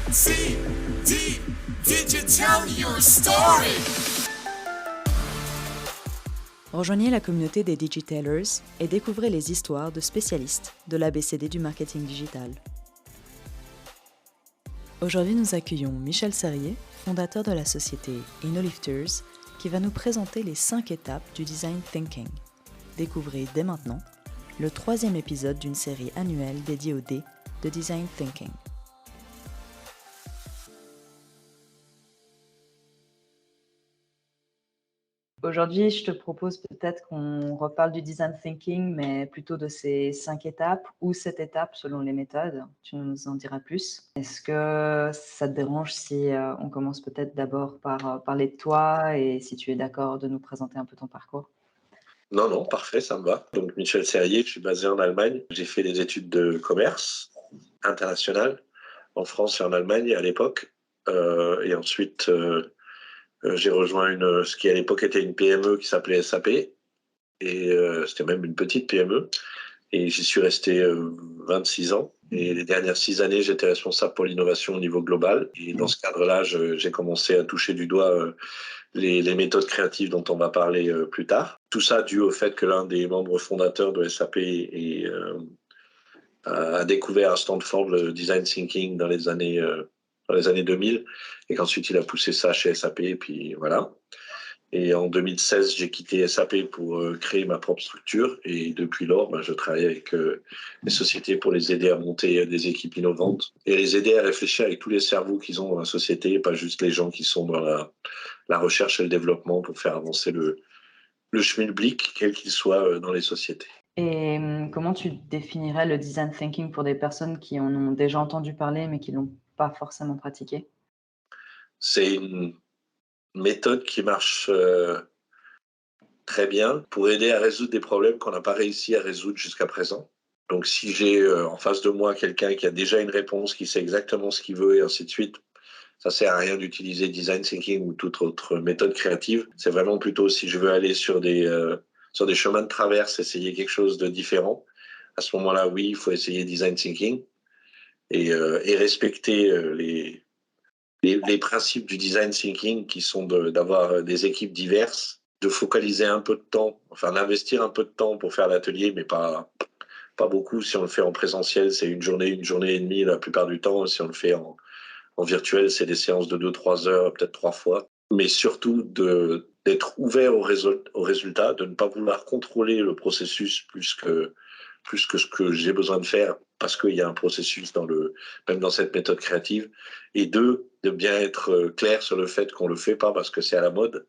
D, did you tell your story? Rejoignez la communauté des Digitailers et découvrez les histoires de spécialistes de l'ABCD du marketing digital. Aujourd'hui, nous accueillons Michel Serrier, fondateur de la société InnoLifters, qui va nous présenter les 5 étapes du design thinking. Découvrez dès maintenant le 3e épisode d'une série annuelle dédiée au D de design thinking. Aujourd'hui, je te propose peut-être qu'on reparle du design thinking, mais plutôt de ces 5 étapes ou 7 étapes selon les méthodes. Tu nous en diras plus. Est-ce que ça te dérange si on commence peut-être d'abord par parler de toi et si tu es d'accord de nous présenter un peu ton parcours? Non, parfait, ça me va. Donc, Michel Serrier, je suis basé en Allemagne. J'ai fait des études de commerce international en France et en Allemagne à l'époque. Et ensuite, j'ai rejoint ce qui à l'époque était une PME qui s'appelait SAP. Et c'était même une petite PME. Et j'y suis resté 26 ans. Et les dernières 6 années, j'étais responsable pour l'innovation au niveau global. Et dans ce cadre-là, j'ai commencé à toucher du doigt les méthodes créatives dont on va parler plus tard. Tout ça dû au fait que l'un des membres fondateurs de SAP a découvert à Stanford le design thinking dans les années 2000 et qu'ensuite il a poussé ça chez SAP. Et puis voilà. Et en 2016, j'ai quitté SAP pour créer ma propre structure. Et depuis lors, je travaille avec les sociétés pour les aider à monter des équipes innovantes et les aider à réfléchir avec tous les cerveaux qu'ils ont dans la société, pas juste les gens qui sont dans la recherche et le développement pour faire avancer le schmilblick, quel qu'il soit dans les sociétés. Et comment tu définirais le design thinking pour des personnes qui en ont déjà entendu parler mais qui ne l'ont pas forcément pratiqué? C'est une méthode qui marche très bien pour aider à résoudre des problèmes qu'on n'a pas réussi à résoudre jusqu'à présent. Donc si j'ai en face de moi quelqu'un qui a déjà une réponse, qui sait exactement ce qu'il veut et ainsi de suite, ça sert à rien d'utiliser design thinking ou toute autre méthode créative. C'est vraiment plutôt si je veux aller sur des chemins de traverse, essayer quelque chose de différent. À ce moment-là, oui, il faut essayer design thinking et respecter les principes du design thinking qui sont d'avoir des équipes diverses, de focaliser un peu de temps, enfin d'investir un peu de temps pour faire l'atelier, mais pas beaucoup. Si on le fait en présentiel, c'est une journée et demie la plupart du temps. Si on le fait en virtuel, c'est des séances de 2-3 heures, peut-être 3 fois. Mais surtout d'être ouvert au résultat, de ne pas vouloir contrôler le processus plus que ce que j'ai besoin de faire parce qu'il y a un processus même dans cette méthode créative. Et de bien être clair sur le fait qu'on ne le fait pas parce que c'est à la mode,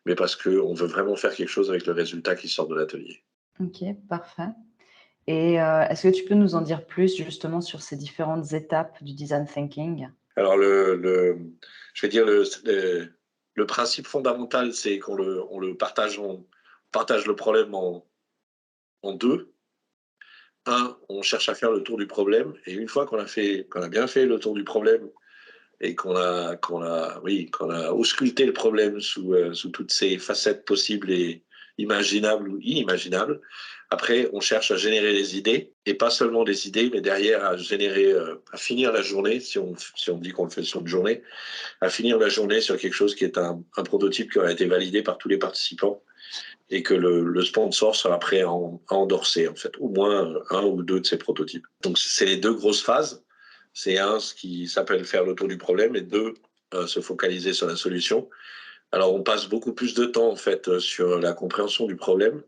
mais parce qu'on veut vraiment faire quelque chose avec le résultat qui sort de l'atelier. Ok, parfait. Et est-ce que tu peux nous en dire plus justement sur ces différentes étapes du design thinking? Alors, je vais dire le principe fondamental, c'est on partage le problème en deux. Un, on cherche à faire le tour du problème, et une fois qu'on a bien fait le tour du problème et qu'on a ausculté le problème sous toutes ses facettes possibles et imaginables ou inimaginables, après on cherche à générer des idées, et pas seulement des idées, mais derrière à finir la journée, si on dit qu'on le fait sur une journée, à finir la journée sur quelque chose qui est un prototype qui aura été validé par tous les participants et que le sponsor sera prêt à endorser, en fait, au moins un ou deux de ces prototypes. Donc, c'est les 2 grosses phases. C'est ce qui s'appelle faire le tour du problème, et 2, se focaliser sur la solution. Alors, on passe beaucoup plus de temps, en fait, sur la compréhension du problème.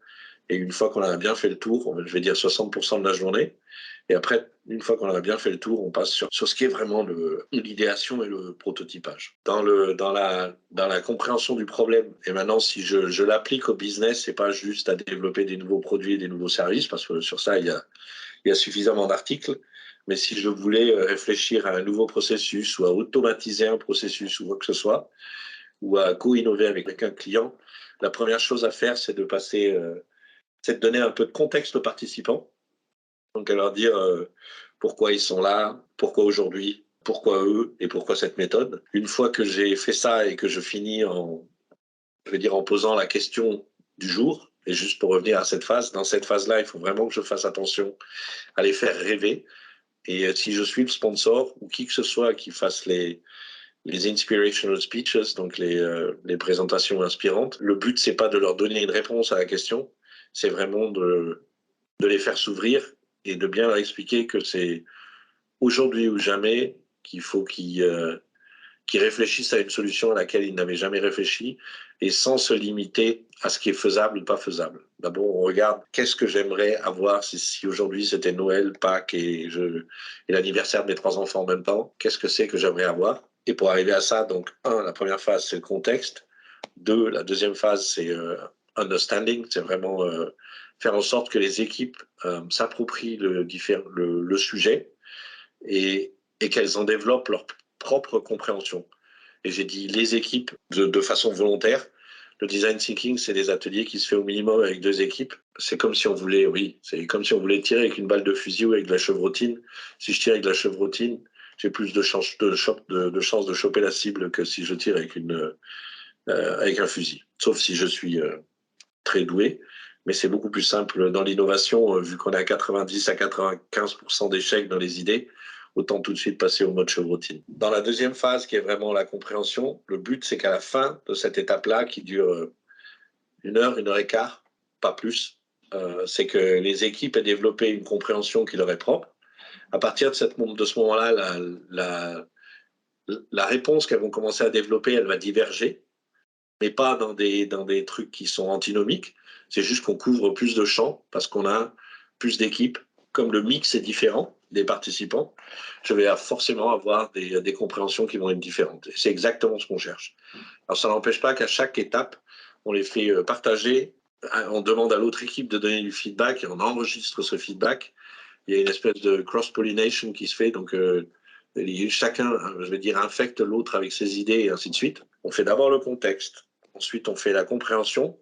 Et une fois qu'on a bien fait le tour, je vais dire 60% de la journée, et après, une fois qu'on a bien fait le tour, on passe sur ce qui est vraiment l'idéation et le prototypage. Dans la compréhension du problème, et maintenant, si je l'applique au business, c'est pas juste à développer des nouveaux produits et des nouveaux services, parce que sur ça, il y a suffisamment d'articles. Mais si je voulais réfléchir à un nouveau processus ou à automatiser un processus ou quoi que ce soit, ou à co-innover avec un client, la première chose à faire, c'est c'est de donner un peu de contexte aux participants. Donc, à leur dire pourquoi ils sont là, pourquoi aujourd'hui, pourquoi eux et pourquoi cette méthode. Une fois que j'ai fait ça et que je finis en posant la question du jour, et juste pour revenir à cette phase, dans cette phase-là, il faut vraiment que je fasse attention à les faire rêver. Et si je suis le sponsor ou qui que ce soit qui fasse les inspirational speeches, donc les présentations inspirantes, le but, c'est pas de leur donner une réponse à la question, c'est vraiment de les faire s'ouvrir et de bien leur expliquer que c'est aujourd'hui ou jamais qu'il faut qu'ils réfléchissent à une solution à laquelle ils n'avaient jamais réfléchi et sans se limiter à ce qui est faisable ou pas faisable. D'abord, on regarde qu'est-ce que j'aimerais avoir si aujourd'hui c'était Noël, Pâques et l'anniversaire de mes 3 enfants en même temps. Qu'est-ce que c'est que j'aimerais avoir? Et pour arriver à ça, donc, la première phase, c'est le contexte. 2, la deuxième phase, c'est understanding, c'est vraiment faire en sorte que les équipes s'approprient le sujet et qu'elles en développent leur propre compréhension. Et j'ai dit les équipes de façon volontaire. Le design thinking, c'est des ateliers qui se fait au minimum avec 2 équipes. C'est comme si on voulait, c'est comme si on voulait tirer avec une balle de fusil ou avec de la chevrotine. Si je tire avec de la chevrotine, j'ai plus de chances de choper la cible que si je tire avec avec un fusil. Sauf si je suis très doué. Mais c'est beaucoup plus simple dans l'innovation, vu qu'on est à 90 à 95% d'échecs dans les idées. Autant tout de suite passer au mode chevrotine. Dans la deuxième phase, qui est vraiment la compréhension, le but, c'est qu'à la fin de cette étape-là, qui dure 1 heure, 1 heure et quart, pas plus, c'est que les équipes aient développé une compréhension qui leur est propre. À partir de ce moment-là, la réponse qu'elles vont commencer à développer, elle va diverger, mais pas dans des trucs qui sont antinomiques. C'est juste qu'on couvre plus de champs parce qu'on a plus d'équipes. Comme le mix est différent des participants, je vais forcément avoir des compréhensions qui vont être différentes. Et c'est exactement ce qu'on cherche. Alors, ça n'empêche pas qu'à chaque étape, on les fait partager, on demande à l'autre équipe de donner du feedback et on enregistre ce feedback. Il y a une espèce de cross-pollination qui se fait, donc chacun, je vais dire, infecte l'autre avec ses idées et ainsi de suite. On fait d'abord le contexte, ensuite on fait la compréhension.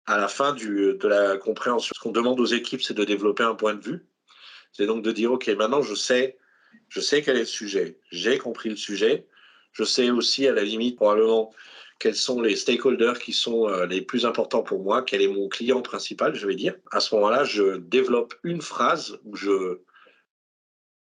À la fin de la compréhension, ce qu'on demande aux équipes, c'est de développer un point de vue. C'est donc de dire, OK, maintenant je sais quel est le sujet, j'ai compris le sujet, je sais aussi à la limite probablement quels sont les stakeholders qui sont les plus importants pour moi, quel est mon client principal, je vais dire. À ce moment-là, je développe une phrase où je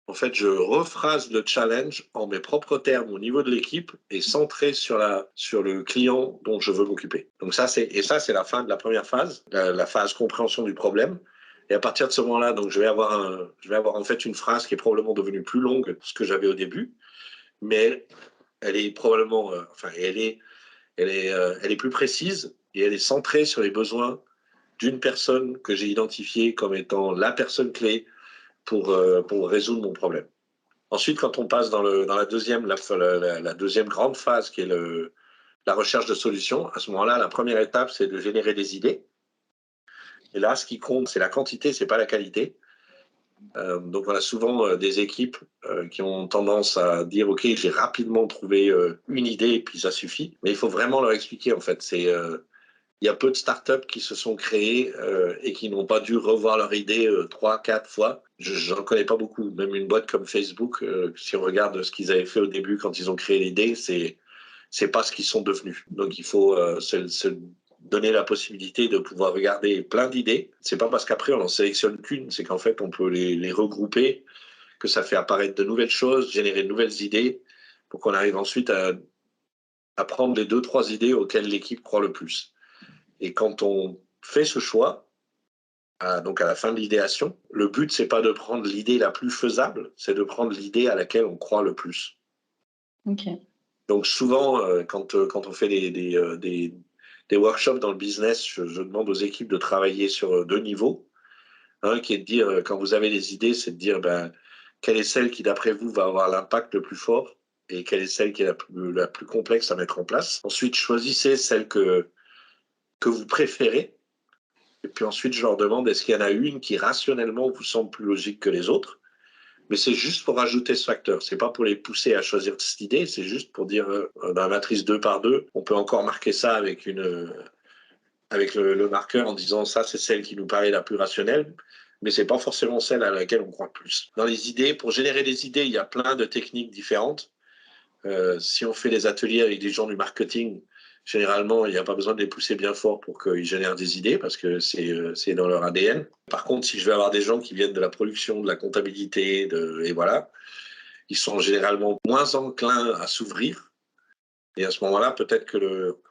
rephrase le challenge en mes propres termes au niveau de l'équipe et centré sur le client dont je veux m'occuper. Donc ça, c'est la fin de la première phase, la phase compréhension du problème. Et à partir de ce moment-là, donc je vais avoir en fait une phrase qui est probablement devenue plus longue que ce que j'avais au début, mais elle est probablement, elle est plus précise et elle est centrée sur les besoins d'une personne que j'ai identifiée comme étant la personne clé pour résoudre mon problème. Ensuite, quand on passe dans la deuxième grande phase, qui est la recherche de solutions, à ce moment-là, la première étape, c'est de générer des idées. Et là, ce qui compte, c'est la quantité, c'est pas la qualité. Donc, on a souvent des équipes qui ont tendance à dire, OK, j'ai rapidement trouvé une idée et puis ça suffit. Mais il faut vraiment leur expliquer, en fait. Il y a peu de startups qui se sont créées et qui n'ont pas dû revoir leur idée 3, 4 fois. Je n'en connais pas beaucoup. Même une boîte comme Facebook, si on regarde ce qu'ils avaient fait au début quand ils ont créé l'idée, c'est pas ce qu'ils sont devenus. Donc il faut se donner la possibilité de pouvoir regarder plein d'idées. C'est pas parce qu'après on en sélectionne qu'une, c'est qu'en fait on peut les regrouper, que ça fait apparaître de nouvelles choses, générer de nouvelles idées, pour qu'on arrive ensuite à prendre les 2-3 idées auxquelles l'équipe croit le plus. Et quand on fait ce choix, donc à la fin de l'idéation, le but, c'est pas de prendre l'idée la plus faisable, c'est de prendre l'idée à laquelle on croit le plus. Ok. Donc souvent, quand on fait des workshops dans le business, je demande aux équipes de travailler sur 2 niveaux. Un qui est de dire, quand vous avez des idées, c'est de dire quelle est celle qui, d'après vous, va avoir l'impact le plus fort et quelle est celle qui est la plus complexe à mettre en place. Ensuite, choisissez celle que vous préférez. Et puis ensuite, je leur demande, est-ce qu'il y en a une qui rationnellement vous semble plus logique que les autres? Mais c'est juste pour ajouter ce facteur. C'est pas pour les pousser à choisir cette idée, c'est juste pour dire, dans la matrice 2 par 2, on peut encore marquer ça avec le marqueur en disant ça, c'est celle qui nous paraît la plus rationnelle, mais c'est pas forcément celle à laquelle on croit le plus. Dans les idées, pour générer des idées, il y a plein de techniques différentes. Si on fait des ateliers avec des gens du marketing, Généralement, il n'y a pas besoin de les pousser bien fort pour qu'ils génèrent des idées parce que c'est dans leur ADN. Par contre, si je vais avoir des gens qui viennent de la production, de la comptabilité, et voilà, ils sont généralement moins enclins à s'ouvrir. Et à ce moment-là, peut-être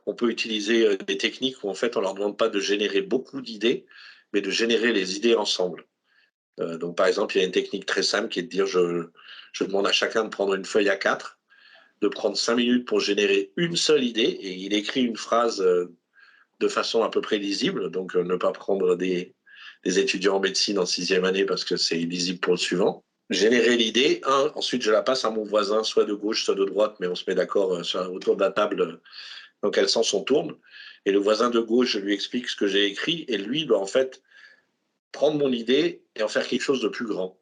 qu'on peut utiliser des techniques où en fait on leur demande pas de générer beaucoup d'idées, mais de générer les idées ensemble. Donc par exemple, il y a une technique très simple qui est de dire je demande à chacun de prendre une feuille A4, de prendre 5 minutes pour générer une seule idée, et il écrit une phrase de façon à peu près lisible, donc ne pas prendre des étudiants en médecine en 6e année parce que c'est illisible pour le suivant. Générer l'idée, ensuite je la passe à mon voisin, soit de gauche, soit de droite, mais on se met d'accord autour de la table dans quel sens on tourne. Et le voisin de gauche, je lui explique ce que j'ai écrit, et lui doit en fait prendre mon idée et en faire quelque chose de plus grand,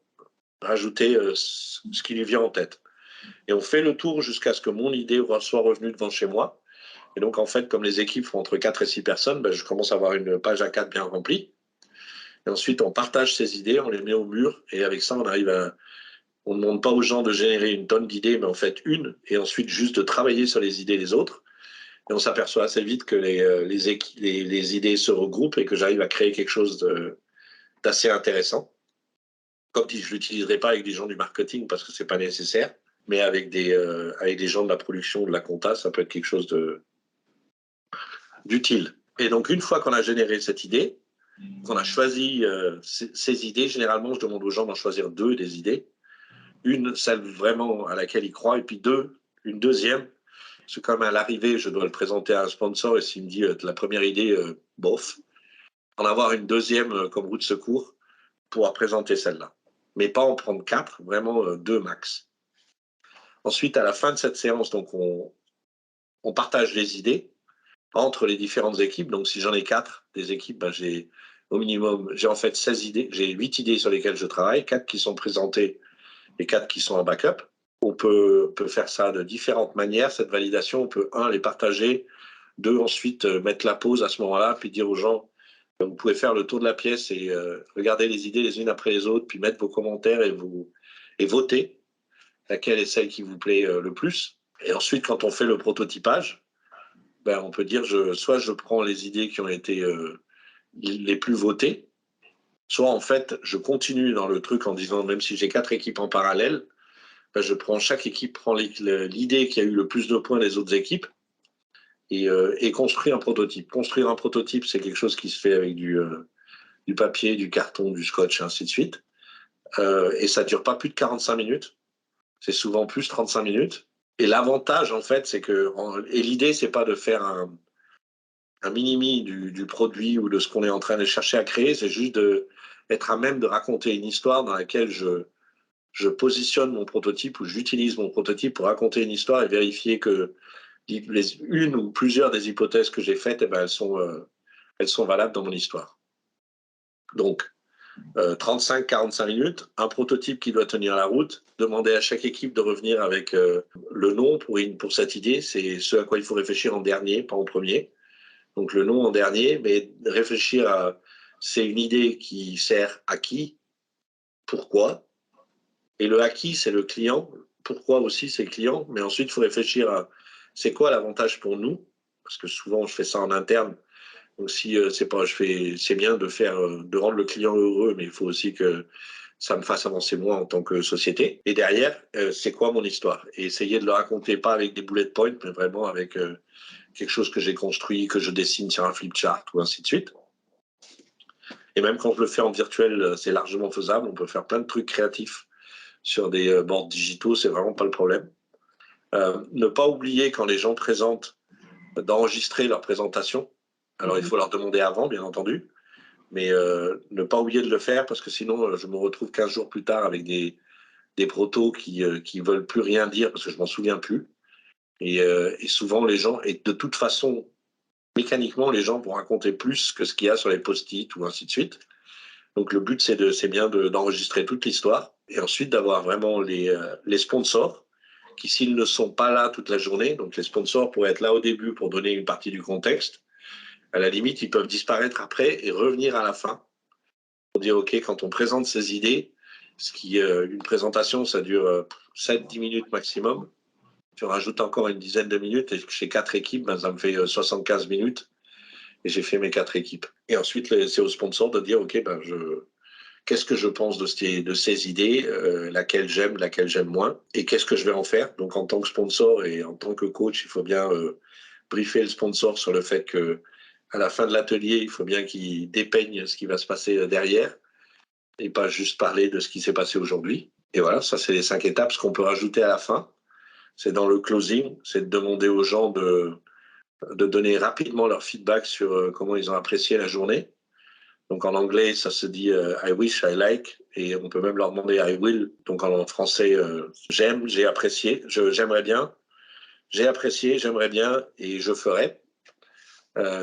rajouter ce qui lui vient en tête. Et on fait le tour jusqu'à ce que mon idée soit revenue devant chez moi. Et donc, en fait, comme les équipes font entre 4 et 6 personnes, ben, je commence à avoir une page A4 bien remplie. Et ensuite, on partage ces idées, on les met au mur. Et avec ça, on ne demande pas aux gens de générer une tonne d'idées, mais en fait une. Et ensuite, juste de travailler sur les idées des autres. Et on s'aperçoit assez vite que les idées se regroupent et que j'arrive à créer quelque chose d'assez intéressant. Comme dit, je ne l'utiliserai pas avec des gens du marketing parce que ce n'est pas nécessaire. Mais avec des gens de la production, de la compta, ça peut être quelque chose d'utile. Et donc, une fois qu'on a généré cette idée, qu'on a choisi ces idées, généralement, je demande aux gens d'en choisir 2 des idées. Une, celle vraiment à laquelle ils croient, et puis une deuxième. Parce que comme à l'arrivée, je dois le présenter à un sponsor, et s'il me dit la première idée, bof, en avoir une deuxième comme roue de secours pour présenter celle-là. Mais pas en prendre 4, vraiment 2 max. Ensuite, à la fin de cette séance, donc on partage les idées entre les différentes équipes. Donc, si j'en ai 4 des équipes, ben, j'ai en fait 16 idées. J'ai 8 idées sur lesquelles je travaille, 4 qui sont présentées et 4 qui sont en backup. On peut faire ça de différentes manières, cette validation. On peut, les partager, 2, ensuite mettre la pause à ce moment-là, puis dire aux gens, vous pouvez faire le tour de la pièce et regarder les idées les unes après les autres, puis mettre vos commentaires et voter laquelle est celle qui vous plaît le plus. Et ensuite, quand on fait le prototypage, ben, on peut dire soit je prends les idées qui ont été les plus votées, soit en fait je continue dans le truc en disant même si j'ai 4 équipes en parallèle, ben, chaque équipe prend l'idée qui a eu le plus de points des autres équipes et construit un prototype. Construire un prototype, c'est quelque chose qui se fait avec du papier, du carton, du scotch, et ainsi de suite. Et ça ne dure pas plus de 45 minutes. C'est souvent plus 35 minutes. Et l'avantage, en fait, c'est que... Et l'idée, c'est pas de faire un minimi du produit ou de ce qu'on est en train de chercher à créer, c'est juste d'être à même de raconter une histoire dans laquelle je positionne mon prototype ou j'utilise mon prototype pour raconter une histoire et vérifier que une ou plusieurs des hypothèses que j'ai faites, eh ben, elles sont valables dans mon histoire. Donc, 35-45 minutes, un prototype qui doit tenir la route, demander à chaque équipe de revenir avec le nom pour cette idée, c'est ce à quoi il faut réfléchir en dernier, pas en premier. Donc le nom en dernier, mais réfléchir à c'est une idée qui sert à qui, pourquoi, et le à qui c'est le client, pourquoi aussi c'est le client, mais ensuite il faut réfléchir à c'est quoi l'avantage pour nous, parce que souvent je fais ça en interne. Donc si c'est bien de rendre le client heureux, mais il faut aussi que ça me fasse avancer moi en tant que société. Et derrière, c'est quoi mon histoire? Et essayer de le raconter pas avec des bullet points, mais vraiment avec quelque chose que j'ai construit, que je dessine sur un flipchart ou ainsi de suite. Et même quand je le fais en virtuel, c'est largement faisable. On peut faire plein de trucs créatifs sur des boards digitaux, c'est vraiment pas le problème. Ne pas oublier quand les gens présentent d'enregistrer leur présentation. Alors, il faut leur demander avant, bien entendu, mais ne pas oublier de le faire parce que sinon, je me retrouve 15 jours plus tard avec des protos qui veulent plus rien dire parce que je m'en souviens plus. Et souvent, les gens, et de toute façon, mécaniquement, les gens vont raconter plus que ce qu'il y a sur les post-it ou ainsi de suite. Donc, le but, c'est bien d'enregistrer toute l'histoire et ensuite d'avoir vraiment les sponsors qui, s'ils ne sont pas là toute la journée, donc les sponsors pourraient être là au début pour donner une partie du contexte. À la limite, ils peuvent disparaître après et revenir à la fin pour dire, OK, quand on présente ces idées, une présentation, ça dure 7-10 minutes maximum. Tu rajoutes encore une dizaine de minutes et chez 4 équipes, ben, ça me fait 75 minutes et j'ai fait mes 4 équipes. Et ensuite, c'est au sponsor de dire, OK, ben, qu'est-ce que je pense de ces idées, laquelle j'aime moins, et qu'est-ce que je vais en faire. Donc, en tant que sponsor et en tant que coach, il faut bien briefer le sponsor sur le fait que à la fin de l'atelier, il faut bien qu'il dépeigne ce qui va se passer derrière et pas juste parler de ce qui s'est passé aujourd'hui. Et voilà, ça, c'est les 5 étapes. Ce qu'on peut rajouter à la fin, c'est dans le closing, c'est de demander aux gens de donner rapidement leur feedback sur comment ils ont apprécié la journée. Donc en anglais, ça se dit I wish, I like, et on peut même leur demander I will. Donc en français, j'aime, j'ai apprécié, j'aimerais bien, j'ai apprécié, j'aimerais bien et je ferai.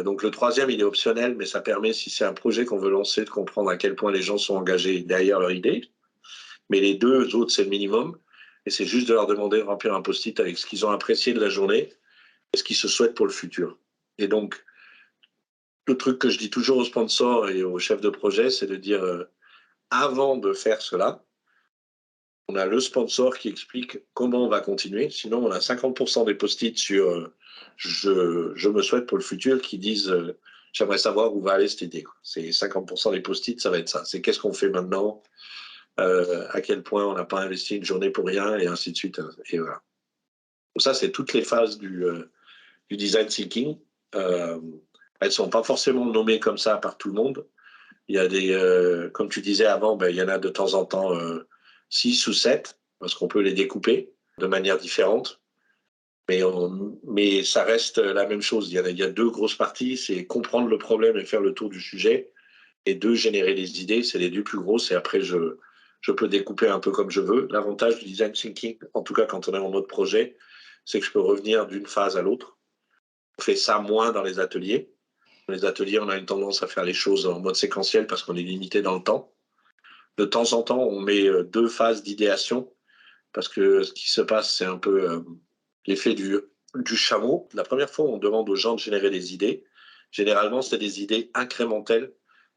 Donc le troisième, il est optionnel, mais ça permet, si c'est un projet qu'on veut lancer, de comprendre à quel point les gens sont engagés derrière leur idée. Mais les deux autres, c'est le minimum. Et c'est juste de leur demander de remplir un post-it avec ce qu'ils ont apprécié de la journée et ce qu'ils se souhaitent pour le futur. Et donc, le truc que je dis toujours aux sponsors et aux chefs de projet, c'est de dire, avant de faire cela, on a le sponsor qui explique comment on va continuer. Sinon, on a 50% des post-it sur je me souhaite pour le futur qui disent j'aimerais savoir où va aller cette idée. C'est 50% des post-it, ça va être ça. C'est qu'est-ce qu'on fait maintenant, à quel point on n'a pas investi une journée pour rien, et ainsi de suite. Et voilà. Donc ça, c'est toutes les phases du design thinking. Elles ne sont pas forcément nommées comme ça par tout le monde. Il y a des, comme tu disais avant, ben, il y en a de temps en temps 6 ou 7, parce qu'on peut les découper de manière différente. Mais ça reste la même chose. Il y a 2 grosses parties, c'est comprendre le problème et faire le tour du sujet. Et 2, générer les idées, c'est les 2 plus grosses. Et après, je peux découper un peu comme je veux. L'avantage du design thinking, en tout cas quand on est en mode projet, c'est que je peux revenir d'une phase à l'autre. On fait ça moins dans les ateliers. Dans les ateliers, on a une tendance à faire les choses en mode séquentiel parce qu'on est limité dans le temps. De temps en temps, on met 2 phases d'idéation parce que ce qui se passe, c'est un peu l'effet du chameau. La première fois, on demande aux gens de générer des idées. Généralement, c'est des idées incrémentelles.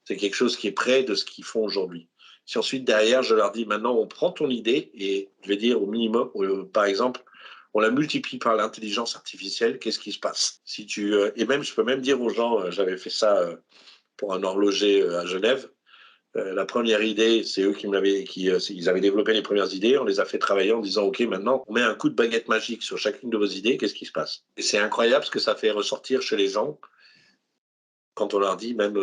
C'est quelque chose qui est près de ce qu'ils font aujourd'hui. Si ensuite, derrière, je leur dis, maintenant, on prend ton idée et je vais dire au minimum, par exemple, on la multiplie par l'intelligence artificielle, qu'est-ce qui se passe si tu, et même, je peux même dire aux gens, j'avais fait ça pour un horloger à Genève. La première idée, c'est eux qui me l'avaient, ils avaient développé les premières idées. On les a fait travailler en disant, OK, maintenant, on met un coup de baguette magique sur chacune de vos idées. Qu'est-ce qui se passe? Et c'est incroyable ce que ça fait ressortir chez les gens quand on leur dit, même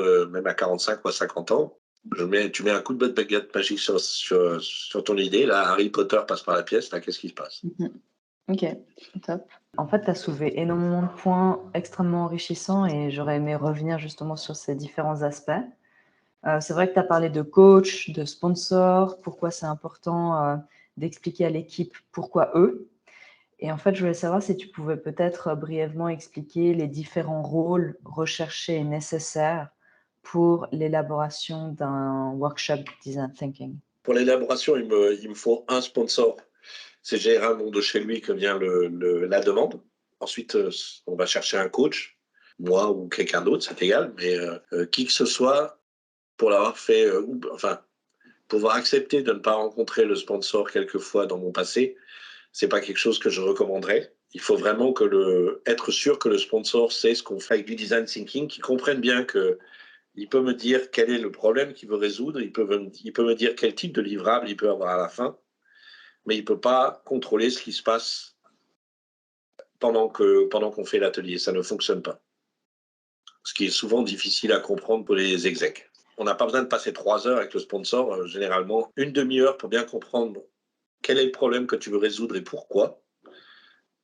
à 45 ou à 50 ans, tu mets un coup de baguette magique sur ton idée. Là, Harry Potter passe par la pièce. Là, qu'est-ce qui se passe? Ok, top. En fait, tu as soulevé énormément de points extrêmement enrichissants et j'aurais aimé revenir justement sur ces différents aspects. C'est vrai que tu as parlé de coach, de sponsor, pourquoi c'est important d'expliquer à l'équipe pourquoi eux. Et en fait, je voulais savoir si tu pouvais peut-être brièvement expliquer les différents rôles recherchés et nécessaires pour l'élaboration d'un workshop design thinking. Pour l'élaboration, il me faut un sponsor. C'est généralement de chez lui que vient la demande. Ensuite, on va chercher un coach, moi ou quelqu'un d'autre, c'est égal, mais qui que ce soit, pour l'avoir fait, enfin, pouvoir accepter de ne pas rencontrer le sponsor quelquefois dans mon passé, c'est pas quelque chose que je recommanderais. Il faut vraiment être sûr que le sponsor sait ce qu'on fait avec du design thinking, qu'il comprenne bien que il peut me dire quel est le problème qu'il veut résoudre, il peut me dire quel type de livrable il peut avoir à la fin, mais il peut pas contrôler ce qui se passe pendant qu'on fait l'atelier. Ça ne fonctionne pas. Ce qui est souvent difficile à comprendre pour les execs. On n'a pas besoin de passer 3 heures avec le sponsor, généralement une demi-heure pour bien comprendre quel est le problème que tu veux résoudre et pourquoi.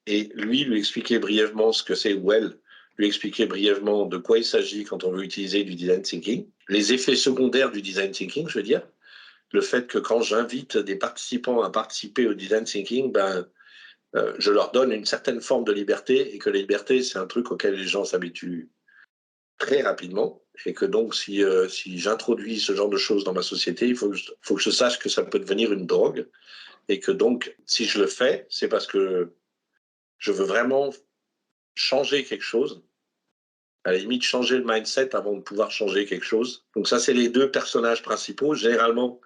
Et lui expliquer brièvement ce que c'est, ou elle, lui expliquer brièvement de quoi il s'agit quand on veut utiliser du design thinking. Les effets secondaires du design thinking, je veux dire. Le fait que quand j'invite des participants à participer au design thinking, je leur donne une certaine forme de liberté, et que la liberté, c'est un truc auquel les gens s'habituent très rapidement, et que donc si j'introduis ce genre de choses dans ma société, il faut que je sache que ça peut devenir une drogue, et que donc si je le fais, c'est parce que je veux vraiment changer quelque chose, à la limite changer le mindset avant de pouvoir changer quelque chose. Donc ça, c'est les 2 personnages principaux. Généralement,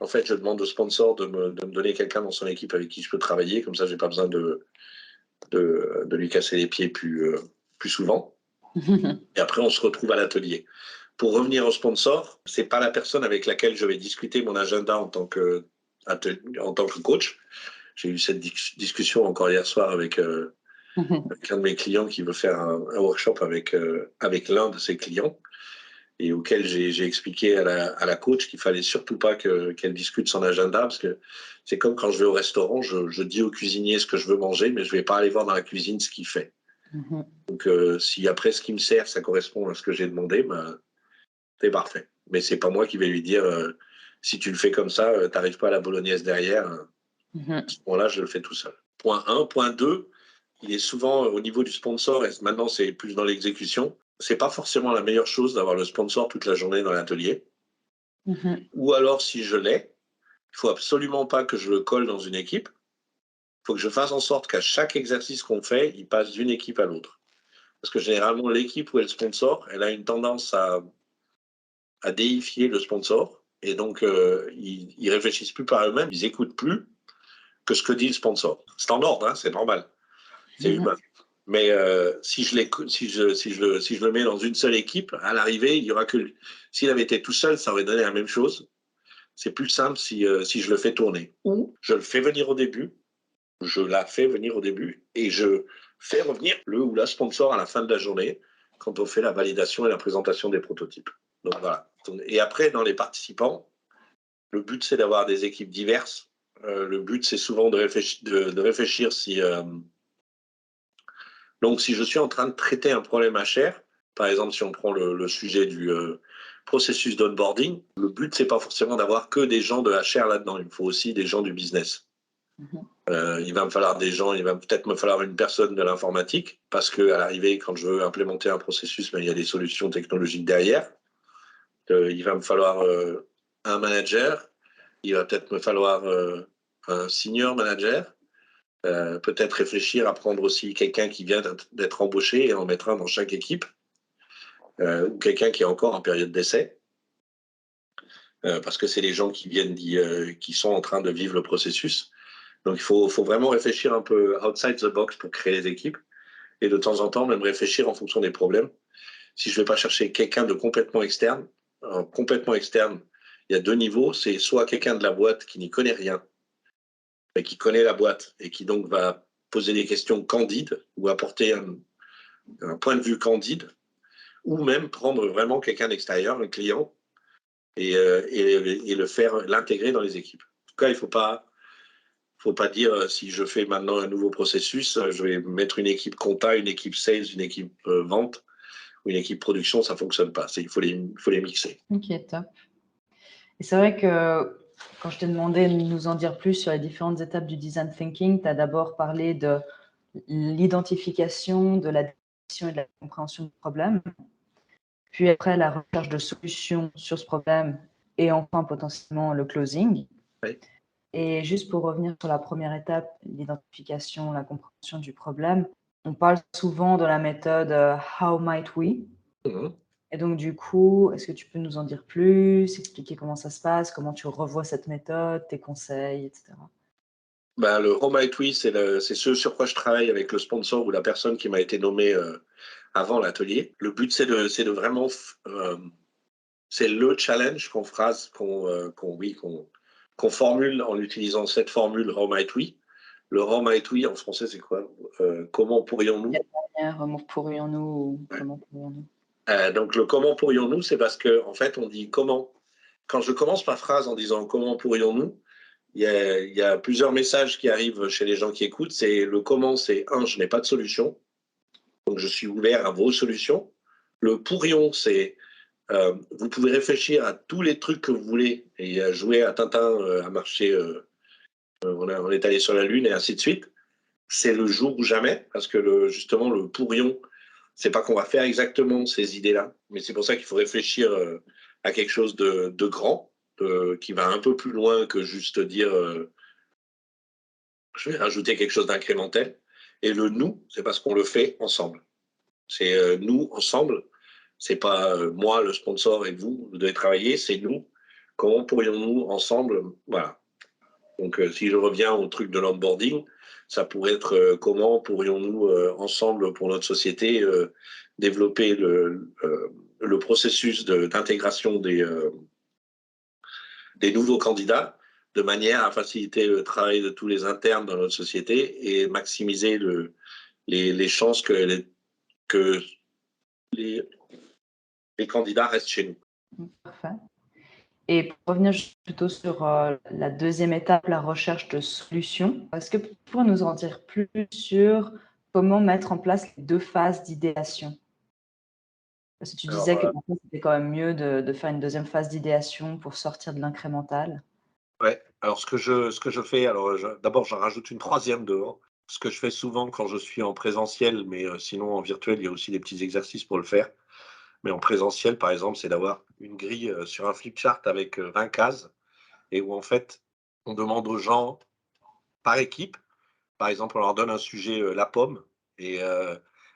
en fait, je demande au sponsor de me donner quelqu'un dans son équipe avec qui je peux travailler, comme ça j'ai pas besoin de de lui casser les pieds plus souvent. Et après, on se retrouve à l'atelier. Pour revenir au sponsor, c'est pas la personne avec laquelle je vais discuter mon agenda en tant que coach. J'ai eu cette discussion encore hier soir avec un de mes clients qui veut faire un workshop avec l'un de ses clients et auquel j'ai expliqué à la coach qu'il fallait surtout pas qu'elle discute son agenda parce que c'est comme quand je vais au restaurant, je dis au cuisinier ce que je veux manger, mais je vais pas aller voir dans la cuisine ce qu'il fait. Donc, si après ce qu'il me sert, ça correspond à ce que j'ai demandé, ben, c'est parfait. Mais c'est pas moi qui vais lui dire si tu le fais comme ça, t'arrives pas à la bolognaise derrière. À ce moment-là, je le fais tout seul. Point 1. Point 2, il est souvent au niveau du sponsor, et maintenant c'est plus dans l'exécution, c'est pas forcément la meilleure chose d'avoir le sponsor toute la journée dans l'atelier. Ou alors, si je l'ai, il faut absolument pas que je le colle dans une équipe. Il faut que je fasse en sorte qu'à chaque exercice qu'on fait, il passe d'une équipe à l'autre. Parce que généralement, l'équipe où est le sponsor, elle a une tendance à déifier le sponsor. Et donc, ils réfléchissent plus par eux-mêmes, ils écoutent plus que ce que dit le sponsor. C'est en ordre, hein, c'est normal. C'est humain. Mais si je le mets dans une seule équipe, à l'arrivée, il y aura que... S'il avait été tout seul, ça aurait donné la même chose. C'est plus simple si je le fais tourner. Ou je le fais venir au début, je la fais venir au début, et je fais revenir le ou la sponsor à la fin de la journée, quand on fait la validation et la présentation des prototypes. Donc voilà. Et après, dans les participants, le but, c'est d'avoir des équipes diverses. Le but, c'est souvent de réfléchir si... Donc, si je suis en train de traiter un problème HR, par exemple, si on prend le sujet du processus d'onboarding, le but, c'est pas forcément d'avoir que des gens de HR là-dedans. Il faut aussi des gens du business. Il va me falloir des gens, il va peut-être me falloir une personne de l'informatique, parce qu'à l'arrivée, quand je veux implémenter un processus, ben, il y a des solutions technologiques derrière. Il va me falloir un manager, il va peut-être me falloir un senior manager, peut-être réfléchir à prendre aussi quelqu'un qui vient d'être embauché et en mettre un dans chaque équipe, ou quelqu'un qui est encore en période d'essai, parce que c'est les gens qui viennent qui sont en train de vivre le processus. Donc il faut vraiment réfléchir un peu outside the box pour créer les équipes, et de temps en temps même réfléchir en fonction des problèmes. Si je ne vais pas chercher quelqu'un de complètement externe, il y a deux niveaux. C'est soit quelqu'un de la boîte qui n'y connaît rien, mais qui connaît la boîte et qui donc va poser des questions candides ou apporter un point de vue candide, ou même prendre vraiment quelqu'un d'extérieur, un client, et l'intégrer dans les équipes. En tout cas, il ne faut pas dire si je fais maintenant un nouveau processus, je vais mettre une équipe compta, une équipe sales, une équipe vente ou une équipe production, ça ne fonctionne pas. Il faut les mixer. Ok, top. Et c'est vrai que quand je t'ai demandé de nous en dire plus sur les différentes étapes du design thinking, tu as d'abord parlé de l'identification, de la définition et de la compréhension du problème, puis après la recherche de solutions sur ce problème et enfin potentiellement le closing. Oui. Et juste pour revenir sur la première étape, l'identification, la compréhension du problème, on parle souvent de la méthode How might we? Et donc, du coup, est-ce que tu peux nous en dire plus, expliquer comment ça se passe, comment tu revois cette méthode, tes conseils, etc. Ben, le How might we, c'est ce sur quoi je travaille avec le sponsor ou la personne qui m'a été nommée avant l'atelier. Le but, c'est de vraiment... c'est le challenge qu'on formule en utilisant cette formule How might we. Le How might we, en français, c'est quoi? Comment pourrions-nous? Comment pourrions-nous? Comment pourrions-nous? Donc, le comment pourrions-nous, c'est parce qu'en fait, on dit comment. Quand je commence ma phrase en disant comment pourrions-nous, il y a plusieurs messages qui arrivent chez les gens qui écoutent. C'est le comment, c'est je n'ai pas de solution. Donc, je suis ouvert à vos solutions. Le pourrions, c'est vous pouvez réfléchir à tous les trucs que vous voulez et à jouer à Tintin, à marcher. On est allé sur la Lune et ainsi de suite. C'est le jour ou jamais, parce que justement, le pourrions, c'est pas qu'on va faire exactement ces idées-là, mais c'est pour ça qu'il faut réfléchir à quelque chose de grand, qui va un peu plus loin que juste dire je vais rajouter quelque chose d'incrémental. Et le nous, c'est parce qu'on le fait ensemble. C'est nous ensemble. C'est pas moi, le sponsor, et vous devez travailler, c'est nous. Comment pourrions-nous ensemble, voilà. Donc, si je reviens au truc de l'onboarding, ça pourrait être comment pourrions-nous ensemble pour notre société développer le processus d'intégration des nouveaux candidats de manière à faciliter le travail de tous les internes dans notre société et maximiser les chances que les candidats restent chez nous. Parfait. Et pour revenir plutôt sur la deuxième étape, la recherche de solutions, est-ce que tu pourrais nous en dire plus sur comment mettre en place les 2 phases d'idéation? Parce que tu Alors, disais que parfois, c'était quand même mieux de faire une deuxième phase d'idéation pour sortir de l'incrémental. ouais. Alors, ce que je fais, alors d'abord, j'en rajoute une troisième devant. Ce que je fais souvent quand je suis en présentiel, mais sinon en virtuel, il y a aussi des petits exercices pour le faire. Mais en présentiel, par exemple, c'est d'avoir une grille sur un flipchart avec 20 cases et où en fait, on demande aux gens par équipe, par exemple, on leur donne un sujet, la pomme, et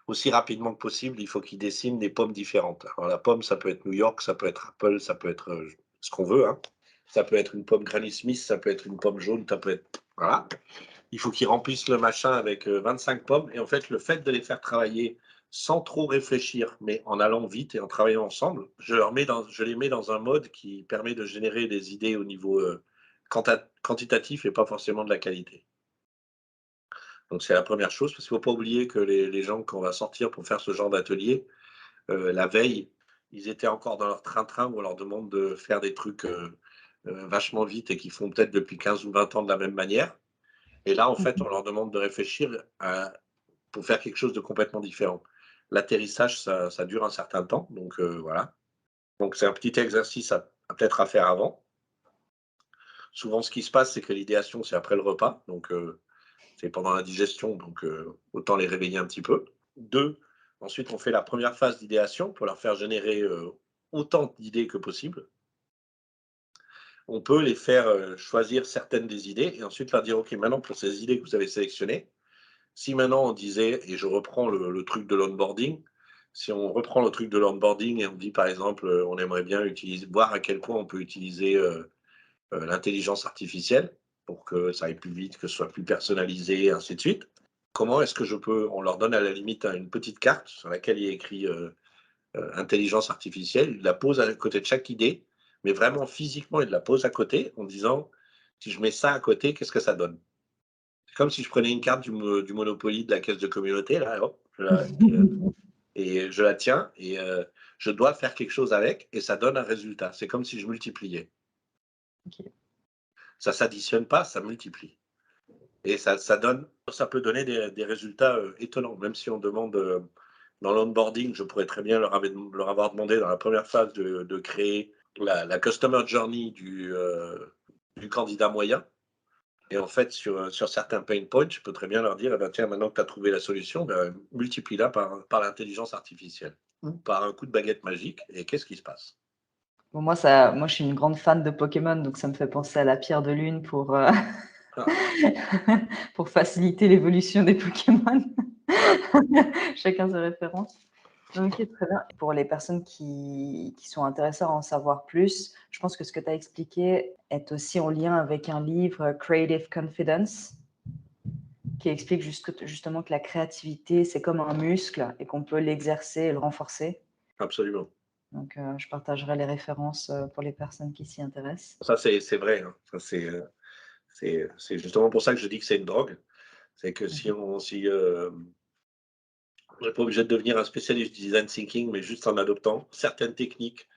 aussi rapidement que possible, il faut qu'ils dessinent des pommes différentes. Alors la pomme, ça peut être New York, ça peut être Apple, ça peut être ce qu'on veut, hein. Ça peut être une pomme Granny Smith, ça peut être une pomme jaune, ça peut être. Voilà. Il faut qu'ils remplissent le machin avec 25 pommes. Et en fait, le fait de les faire travailler sans trop réfléchir, mais en allant vite et en travaillant ensemble, je les mets dans un mode qui permet de générer des idées au niveau quantitatif et pas forcément de la qualité. Donc c'est la première chose, parce qu'il ne faut pas oublier que les gens qu'on va sortir pour faire ce genre d'atelier, la veille, ils étaient encore dans leur train-train où on leur demande de faire des trucs vachement vite et qu'ils font peut-être depuis 15 ou 20 ans de la même manière. Et là, en fait, on leur demande de réfléchir pour faire quelque chose de complètement différent. L'atterrissage, ça dure un certain temps, donc voilà. Donc c'est un petit exercice à peut-être à faire avant. Souvent, ce qui se passe, c'est que l'idéation, c'est après le repas, donc c'est pendant la digestion, donc autant les réveiller un petit peu. 2, ensuite, on fait la première phase d'idéation pour leur faire générer autant d'idées que possible. On peut les faire choisir certaines des idées et ensuite leur dire, OK, maintenant, pour ces idées que vous avez sélectionnées, si maintenant on disait, et je reprends le truc de l'onboarding, si on reprend le truc de l'onboarding et on dit, par exemple, on aimerait bien voir à quel point on peut utiliser l'intelligence artificielle pour que ça aille plus vite, que ce soit plus personnalisé, et ainsi de suite. Comment est-ce que on leur donne à la limite une petite carte sur laquelle il y a écrit intelligence artificielle, il la pose à côté de chaque idée, mais vraiment physiquement, il la pose à côté en disant, si je mets ça à côté, qu'est-ce que ça donne? C'est comme si je prenais une carte du Monopoly de la caisse de communauté, là, hop, et je la tiens, et je dois faire quelque chose avec, et ça donne un résultat. C'est comme si je multipliais. OK. Ça ne s'additionne pas, ça multiplie. Et ça peut donner des résultats étonnants, même si on demande dans l'onboarding, je pourrais très bien leur avoir demandé dans la première phase de créer la customer journey du candidat moyen. Et en fait, sur certains pain points, je peux très bien leur dire, eh ben, tiens, maintenant que tu as trouvé la solution, ben, multiplie-la par l'intelligence artificielle ou par un coup de baguette magique, et qu'est-ce qui se passe? Bon, moi, je suis une grande fan de Pokémon, donc ça me fait penser à la pierre de lune pour, Ah, pour faciliter l'évolution des Pokémon. voilà. Chacun ses références. OK, très bien. Pour les personnes qui sont intéressées à en savoir plus, je pense que ce que tu as expliqué est aussi en lien avec un livre, Creative Confidence, qui explique justement que la créativité, c'est comme un muscle et qu'on peut l'exercer et le renforcer. Absolument. Donc, je partagerai les références pour les personnes qui s'y intéressent. Ça, c'est vrai, hein. Ça, c'est justement pour ça que je dis que c'est une drogue. C'est que Mhm. on n'est pas obligé de devenir un spécialiste du design thinking, mais juste en adoptant certaines techniques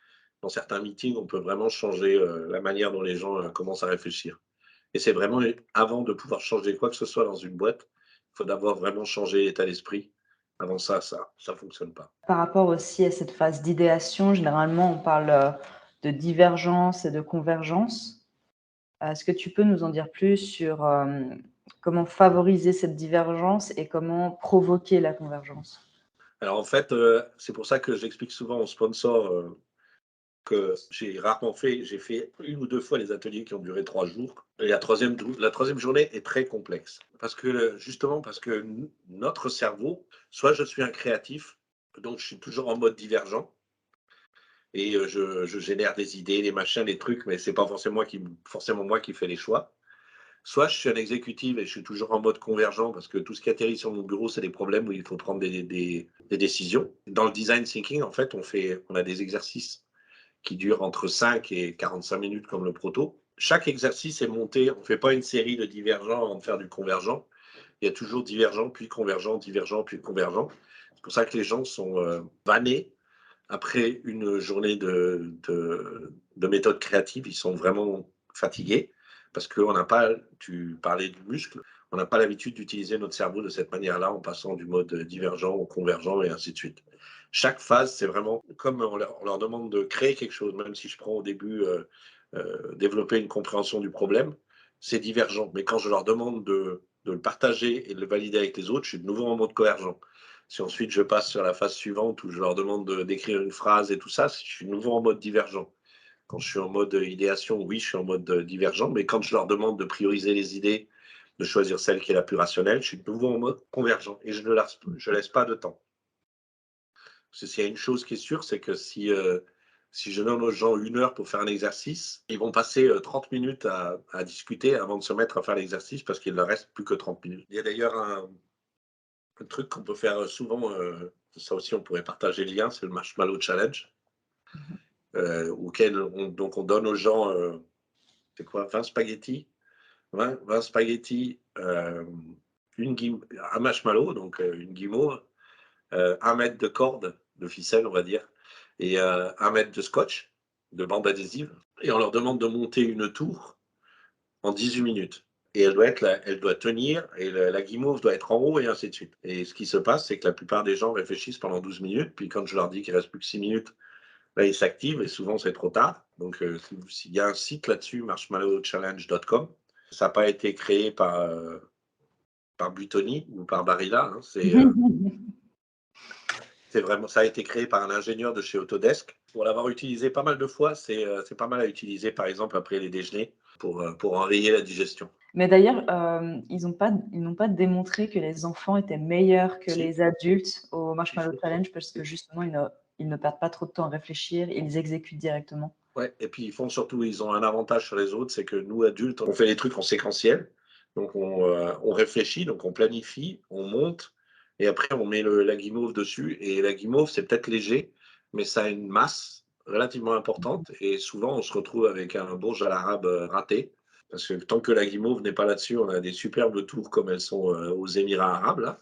dans certains meetings, on peut vraiment changer la manière dont les gens commencent à réfléchir. Et c'est vraiment, avant de pouvoir changer quoi que ce soit dans une boîte, il faut d'abord vraiment changer l'état d'esprit. Avant ça fonctionne pas. Par rapport aussi à cette phase d'idéation, généralement, on parle de divergence et de convergence. Est-ce que tu peux nous en dire plus sur comment favoriser cette divergence et comment provoquer la convergence? Alors en fait, c'est pour ça que j'explique souvent aux sponsors que j'ai fait une ou deux fois les ateliers qui ont duré 3 jours. Et la troisième journée est très complexe. Justement parce que notre cerveau, soit je suis un créatif, donc je suis toujours en mode divergent, et je génère des idées, des machins, des trucs, mais c'est pas forcément moi qui fais les choix. soit je suis un exécutif et je suis toujours en mode convergent parce que tout ce qui atterrit sur mon bureau, c'est des problèmes où il faut prendre des décisions. Dans le design thinking, en fait, on a des exercices qui durent entre 5 et 45 minutes comme le proto. Chaque exercice est monté, on ne fait pas une série de divergents avant de faire du convergent. Il y a toujours divergent, puis convergent, divergent, puis convergent. C'est pour ça que les gens sont vannés après une journée de méthode créative. Ils sont vraiment fatigués parce qu'on n'a pas, tu parlais du muscle, on n'a pas l'habitude d'utiliser notre cerveau de cette manière-là en passant du mode divergent au convergent et ainsi de suite. Chaque phase, c'est vraiment comme on leur demande de créer quelque chose, même si je prends au début développer une compréhension du problème, c'est divergent. Mais quand je leur demande de le partager et de le valider avec les autres, je suis de nouveau en mode convergent. Si ensuite je passe sur la phase suivante où je leur demande d'écrire une phrase et tout ça, je suis de nouveau en mode divergent. Quand je suis en mode idéation, oui, je suis en mode divergent, mais quand je leur demande de prioriser les idées, de choisir celle qui est la plus rationnelle, je suis de nouveau en mode convergent et je ne laisse pas de temps. Parce que s'il y a une chose qui est sûre, c'est que si je donne aux gens 1 heure pour faire un exercice, ils vont passer 30 minutes à discuter avant de se mettre à faire l'exercice parce qu'il ne leur reste plus que 30 minutes. Il y a d'ailleurs un truc qu'on peut faire souvent, ça aussi on pourrait partager le lien, c'est le Marshmallow Challenge, auquel on donne aux gens, c'est quoi, 20 spaghettis, 20 spaghettis, un marshmallow, donc une guimauve, 1 mètre de corde, de ficelle on va dire, et 1 mètre de scotch, de bande adhésive, et on leur demande de monter une tour en 18 minutes. Et elle doit tenir, et la guimauve doit être en haut, et ainsi de suite. Et ce qui se passe, c'est que la plupart des gens réfléchissent pendant 12 minutes, puis quand je leur dis qu'il ne reste plus que 6 minutes, là, ils s'activent, et souvent, c'est trop tard. Donc, s'il y a un site là-dessus, marshmallowchallenge.com, ça n'a pas été créé par Buitoni ou par Barilla, hein, c'est vraiment, ça a été créé par un ingénieur de chez Autodesk. Pour l'avoir utilisé pas mal de fois, c'est pas mal à utiliser, par exemple, après les déjeuners, pour enrayer la digestion. Mais d'ailleurs, ils n'ont pas démontré que les enfants étaient meilleurs que Si. les adultes au Marshmallow Si. Challenge parce que justement, ils ne perdent pas trop de temps à réfléchir, ils exécutent directement. Ouais, et puis ils ont un avantage sur les autres, c'est que nous, adultes, on fait les trucs en séquentiel. Donc on réfléchit, donc on planifie, on monte, et après on met la guimauve dessus. Et la guimauve, c'est peut-être léger, mais ça a une masse relativement importante. Et souvent, on se retrouve avec un bourge à l'arabe raté. Parce que tant que la guimauve n'est pas là-dessus, on a des superbes tours comme elles sont aux Émirats arabes, là.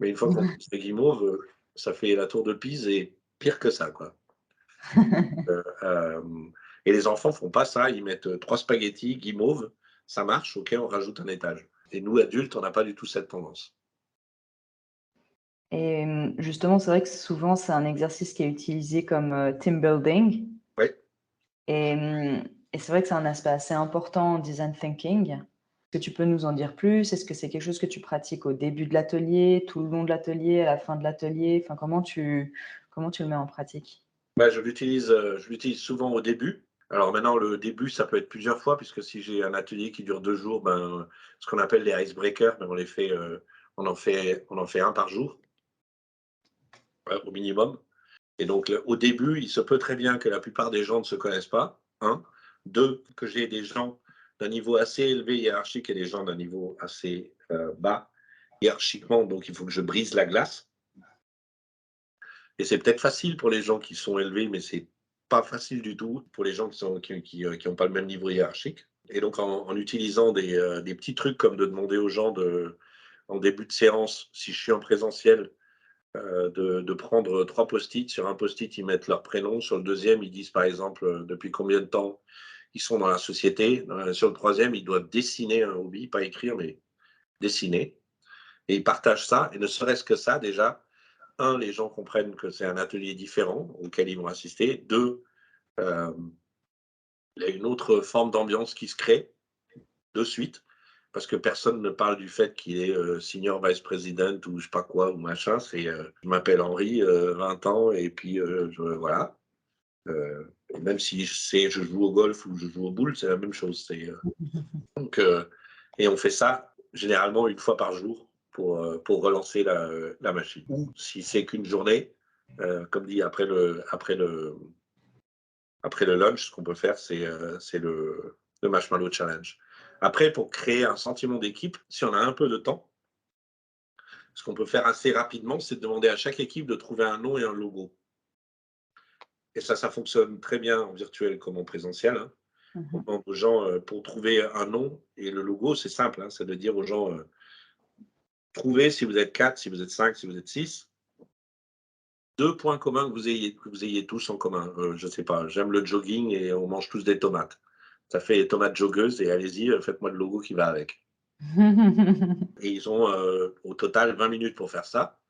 Mais une fois qu'on pousse la guimauve, ça fait la tour de Pise et pire que ça, quoi. Euh, et les enfants font pas ça, ils mettent 3 spaghettis, guimauve, ça marche, ok, on rajoute un étage. Et nous, adultes, on n'a pas du tout cette tendance. Et justement, c'est vrai que souvent, c'est un exercice qui est utilisé comme team building. Oui. Et c'est vrai que c'est un aspect assez important en design thinking. Est-ce que tu peux nous en dire plus? Est-ce que c'est quelque chose que tu pratiques au début de l'atelier, tout le long de l'atelier, à la fin de l'atelier? Enfin, comment tu le mets en pratique? Bah, je l'utilise souvent au début. Alors maintenant, le début, ça peut être plusieurs fois, puisque si j'ai un atelier qui dure 2 jours, ben, ce qu'on appelle les icebreakers, ben, on en fait un par jour, ouais, au minimum. Et donc, au début, il se peut très bien que la plupart des gens ne se connaissent pas. Un. Deux, que j'ai des gens d'un niveau assez élevé hiérarchique et des gens d'un niveau assez bas hiérarchiquement. Donc, il faut que je brise la glace. Et c'est peut-être facile pour les gens qui sont élevés, mais c'est pas facile du tout pour les gens qui ont pas le même niveau hiérarchique. Et donc, en utilisant des petits trucs comme de demander aux gens en début de séance, si je suis en présentiel, de prendre 3 post-it. Sur un post-it, ils mettent leur prénom. Sur le deuxième, ils disent par exemple depuis combien de temps ils sont dans la société. Sur le troisième, ils doivent dessiner un hobby, pas écrire, mais dessiner. Et ils partagent ça. Et ne serait-ce que ça, déjà, les gens comprennent que c'est un atelier différent auquel ils vont assister. Deux, euh, il y a une autre forme d'ambiance qui se crée de suite. Parce que personne ne parle du fait qu'il est senior vice president ou je sais pas quoi ou machin. Je m'appelle Henri, 20 ans, et puis voilà. Même si je joue au golf ou je joue au boule, c'est la même chose. Donc, et on fait ça généralement 1 fois par jour pour relancer la machine. Ou si c'est qu'une journée, comme dit après le lunch, ce qu'on peut faire, c'est le Marshmallow Challenge. Après, pour créer un sentiment d'équipe, si on a un peu de temps, ce qu'on peut faire assez rapidement, c'est de demander à chaque équipe de trouver un nom et un logo. Et ça fonctionne très bien en virtuel comme en présentiel, hein. On Mhm. demande aux gens, pour trouver un nom et le logo, c'est simple, hein, c'est de dire aux gens, trouvez si vous êtes 4, si vous êtes 5, si vous êtes 6, 2 points communs que vous ayez tous en commun. Je sais pas, j'aime le jogging et on mange tous des tomates. Ça fait les tomates joggeuses et allez-y, faites-moi le logo qui va avec. Et ils ont, au total 20 minutes pour faire ça.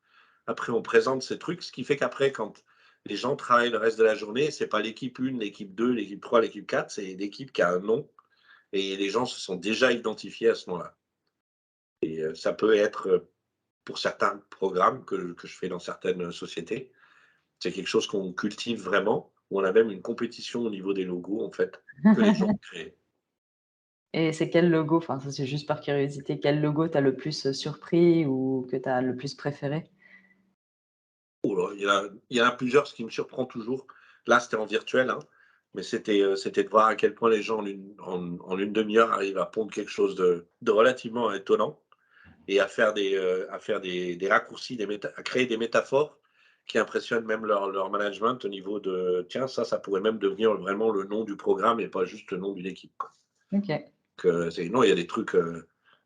Après, on présente ces trucs, ce qui fait qu'après, quand les gens travaillent le reste de la journée, c'est pas l'équipe 1, l'équipe 2, l'équipe 3, l'équipe 4, c'est l'équipe qui a un nom et les gens se sont déjà identifiés à ce nom-là. Et ça peut être, pour certains programmes que je fais dans certaines sociétés, c'est quelque chose qu'on cultive vraiment, où on a même une compétition au niveau des logos, en fait, que les gens ont créés. Et c'est quel logo, enfin ça c'est juste par curiosité, quel logo t'as le plus surpris ou que t'as le plus préféré? Oh là, il y en a plusieurs, ce qui me surprend toujours. Là, c'était en virtuel, hein, mais c'était de voir à quel point les gens en une demi-heure arrivent à pondre quelque chose de relativement étonnant et à faire des raccourcis, à créer des métaphores qui impressionnent même leur management au niveau de: «Tiens, ça pourrait même devenir vraiment le nom du programme et pas juste le nom d'une équipe», quoi. OK. Non, il y a des trucs,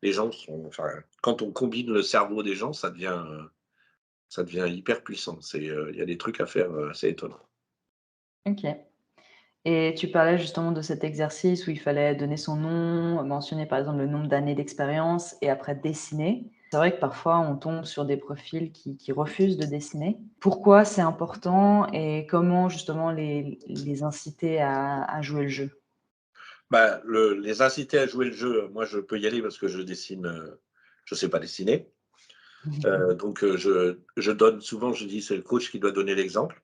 les gens sont enfin, quand on combine le cerveau des gens, ça devient hyper puissant. Il y a des trucs à faire, assez étonnants. OK. Et tu parlais justement de cet exercice où il fallait donner son nom, mentionner par exemple le nombre d'années d'expérience et après dessiner. C'est vrai que parfois on tombe sur des profils qui refusent de dessiner. Pourquoi c'est important et comment justement les inciter à jouer le jeu? Bah, les inciter à jouer le jeu, moi, je peux y aller parce que je dessine, je sais pas dessiner. Donc je donne souvent, je dis: «C'est le coach qui doit donner l'exemple».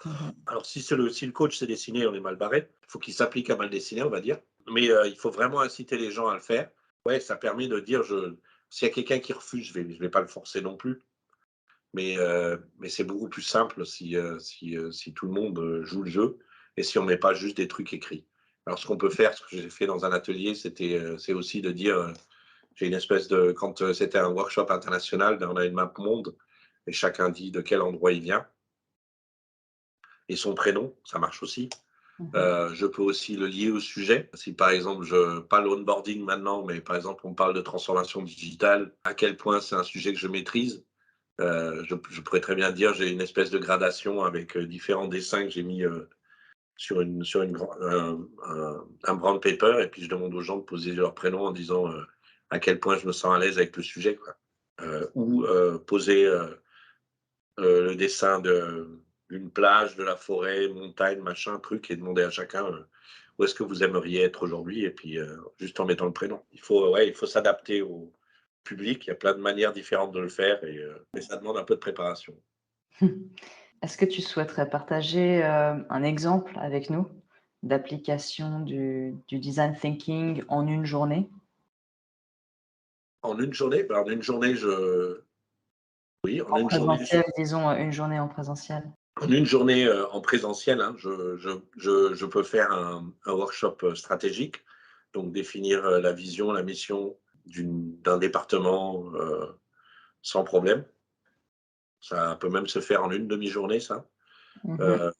Mhm. Alors si le coach sait dessiner, on est mal barré. Il faut qu'il s'applique à mal dessiner, on va dire. Mais il faut vraiment inciter les gens à le faire. Ouais, ça permet de dire s'il y a quelqu'un qui refuse, je vais pas le forcer non plus. Mais c'est beaucoup plus simple si tout le monde, joue le jeu et si on met pas juste des trucs écrits. Alors ce qu'on peut faire, ce que j'ai fait dans un atelier, c'est aussi de dire, j'ai une espèce de quand, c'était un workshop international, ben, on a une map monde et chacun dit de quel endroit il vient et son prénom, ça marche aussi. Mhm. Je peux aussi le lier au sujet. Si par exemple, pas l'onboarding maintenant, mais par exemple, on parle de transformation digitale, à quel point c'est un sujet que je maîtrise. Je pourrais très bien dire, j'ai une espèce de gradation avec différents dessins que j'ai mis sur un brown paper, et puis je demande aux gens de poser leur prénom en disant à quel point je me sens à l'aise avec le sujet, quoi. Ou poser le dessin d'une plage, de la forêt, montagne, machin, truc, et demander à chacun où est-ce que vous aimeriez être aujourd'hui, et puis juste en mettant le prénom. Il faut s'adapter au public. Il y a plein de manières différentes de le faire, mais ça demande un peu de préparation. Est-ce que tu souhaiterais partager un exemple avec nous d'application du design thinking en une journée? En une journée, ben, en une journée, oui, en En une journée, présentiel, disons, une journée en présentiel. en présentiel, hein, je peux faire un workshop stratégique, donc définir la vision, la mission d'un département sans problème. Ça peut même se faire en une demi-journée, ça. Mmh.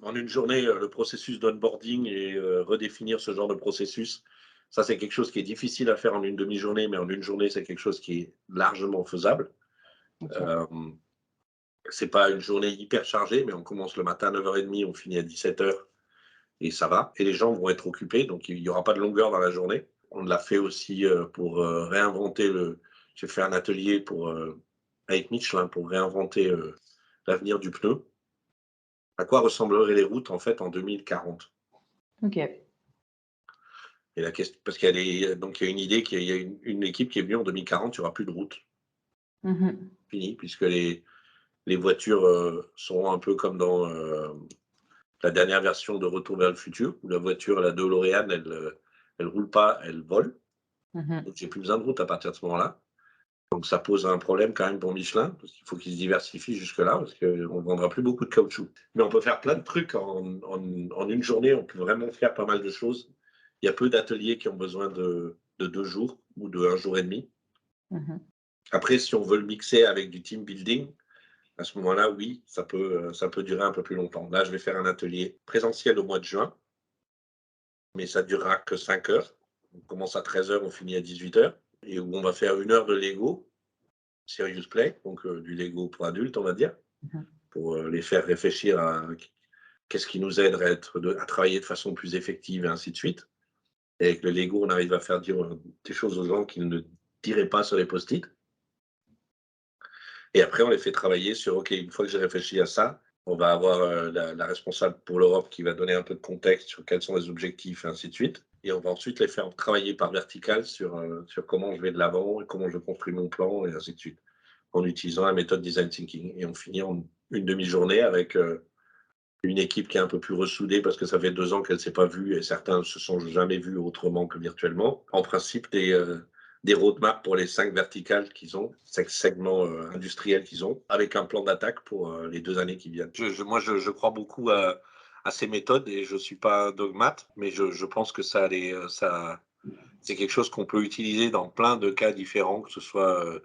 En une journée, le processus d'onboarding et redéfinir ce genre de processus, ça, c'est quelque chose qui est difficile à faire en une demi-journée, mais en une journée, c'est quelque chose qui est largement faisable. OK. Euh, c'est pas une journée hyper chargée, mais on commence le matin à 9h30, on finit à 17h et ça va. Et les gens vont être occupés, donc il n'y aura pas de longueur dans la journée. On l'a fait aussi pour réinventer J'ai fait un atelier avec Michelin pour réinventer l'avenir du pneu. À quoi ressembleraient les routes en fait en 2040? OK. Et la question, parce donc il y a une idée, il y a une équipe qui est venue en 2040, il n'y aura plus de route. Mmh. Fini, puisque les voitures seront un peu comme dans la dernière version de Retour vers le futur, où la voiture, la DeLorean, elle roule pas, elle vole. Mmh. Donc j'ai plus besoin de route à partir de ce moment-là. Donc ça pose un problème quand même pour Michelin, parce qu'il faut qu'ils se diversifient jusque-là, parce qu'on ne vendra plus beaucoup de caoutchouc. Mais on peut faire plein de trucs en une journée, on peut vraiment faire pas mal de choses. Il y a peu d'ateliers qui ont besoin de 2 jours ou de 1 jour et demi. Mhm. Après, si on veut le mixer avec du team building, à ce moment-là, oui, ça peut durer un peu plus longtemps. Là, je vais faire un atelier présentiel au mois de juin, mais ça durera que 5 heures. On commence à 13 heures, on finit à 18 heures, et où on va faire 1 heure de Lego, Serious Play, donc du Lego pour adultes, on va dire, Mhm. pour les faire réfléchir à qu'est-ce qui nous aide à travailler de façon plus effective et ainsi de suite. Et avec le Lego, on arrive à faire dire des choses aux gens qu'ils ne diraient pas sur les post-it. Et après, on les fait travailler sur, OK, une fois que j'ai réfléchi à ça, on va avoir la responsable pour l'Europe qui va donner un peu de contexte sur quels sont les objectifs et ainsi de suite. Et on va ensuite les faire travailler par vertical sur comment je vais de l'avant et comment je construis mon plan et ainsi de suite, en utilisant la méthode Design Thinking. Et on finit en une demi-journée avec une équipe qui est un peu plus ressoudée parce que ça fait 2 ans qu'elle ne s'est pas vue et certains ne se sont jamais vus autrement que virtuellement. En principe, des roadmaps pour les 5 verticales qu'ils ont, 5 segments industriels qu'ils ont, avec un plan d'attaque pour les 2 années qui viennent. Moi, je crois beaucoup à ces méthodes et je ne suis pas un dogmate, mais je pense que c'est quelque chose qu'on peut utiliser dans plein de cas différents, que ce soit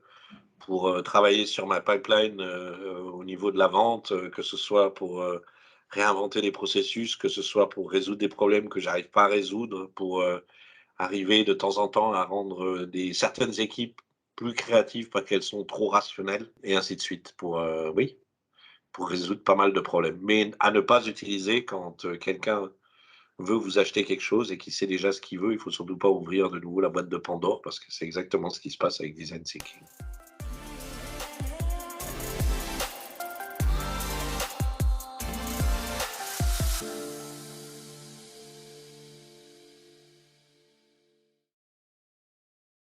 pour travailler sur ma pipeline au niveau de la vente, que ce soit pour réinventer les processus, que ce soit pour résoudre des problèmes que j'arrive pas à résoudre, pour arriver de temps en temps à rendre certaines équipes plus créatives parce qu'elles sont trop rationnelles, et ainsi de suite, oui, pour résoudre pas mal de problèmes. Mais à ne pas utiliser quand quelqu'un veut vous acheter quelque chose et qu'il sait déjà ce qu'il veut, il faut surtout pas ouvrir de nouveau la boîte de Pandore parce que c'est exactement ce qui se passe avec Design Thinking.